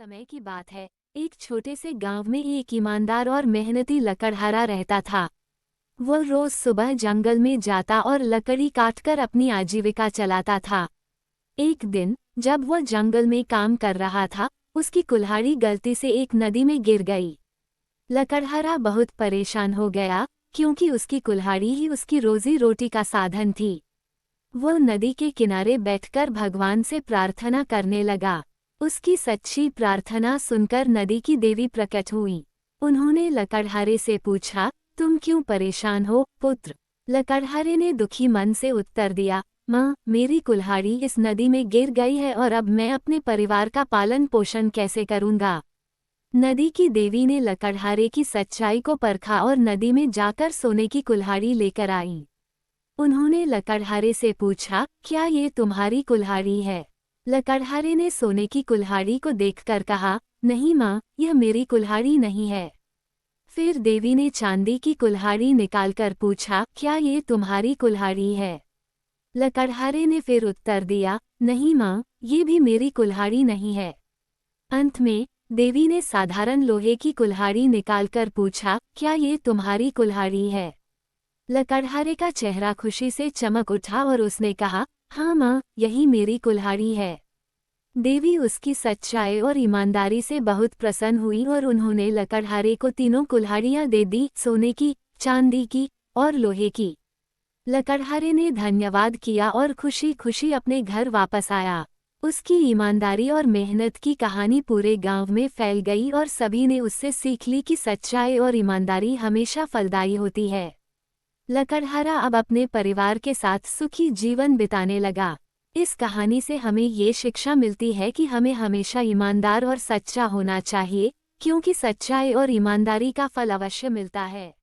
समय की बात है। एक छोटे से गांव में एक ईमानदार और मेहनती लकड़हारा रहता था। वह रोज सुबह जंगल में जाता और लकड़ी काटकर अपनी आजीविका चलाता था। एक दिन जब वह जंगल में काम कर रहा था, उसकी कुल्हाड़ी गलती से एक नदी में गिर गई। लकड़हारा बहुत परेशान हो गया, क्योंकि उसकी कुल्हाड़ी ही उसकी रोजी रोटी का साधन थी। वह नदी के किनारे बैठकर भगवान से प्रार्थना करने लगा। उसकी सच्ची प्रार्थना सुनकर नदी की देवी प्रकट हुई। उन्होंने लकड़हारे से पूछा, तुम क्यों परेशान हो पुत्र? लकड़हारे ने दुखी मन से उत्तर दिया, माँ, मेरी कुल्हाड़ी इस नदी में गिर गई है और अब मैं अपने परिवार का पालन पोषण कैसे करूँगा? नदी की देवी ने लकड़हारे की सच्चाई को परखा और नदी में जाकर सोने की कुल्हाड़ी लेकर आई। उन्होंने लकड़हारे से पूछा, क्या ये तुम्हारी कुल्हाड़ी है? लकड़हारे ने सोने की कुल्हाड़ी को देखकर कहा, नहीं माँ, यह मेरी कुल्हाड़ी नहीं है। फिर देवी ने चांदी की कुल्हाड़ी निकालकर पूछा, क्या ये तुम्हारी कुल्हाड़ी है? लकड़हारे ने फिर उत्तर दिया, नहीं माँ, ये भी मेरी कुल्हाड़ी नहीं है। अंत में देवी ने साधारण लोहे की कुल्हाड़ी निकालकर पूछा, क्या ये तुम्हारी कुल्हाड़ी है? लकड़हारे का चेहरा खुशी से चमक उठा और उसने कहा, हाँ माँ, यही मेरी कुल्हाड़ी है। देवी उसकी सच्चाई और ईमानदारी से बहुत प्रसन्न हुई और उन्होंने लकड़हारे को तीनों कुल्हाड़ियाँ दे दी, सोने की, चांदी की और लोहे की। लकड़हारे ने धन्यवाद किया और खुशी खुशी अपने घर वापस आया। उसकी ईमानदारी और मेहनत की कहानी पूरे गांव में फैल गई और सभी ने उससे सीख ली कि सच्चाई और ईमानदारी हमेशा फलदायी होती है। लकड़हारा अब अपने परिवार के साथ सुखी जीवन बिताने लगा। इस कहानी से हमें ये शिक्षा मिलती है कि हमें हमेशा ईमानदार और सच्चा होना चाहिए, क्योंकि सच्चाई और ईमानदारी का फल अवश्य मिलता है।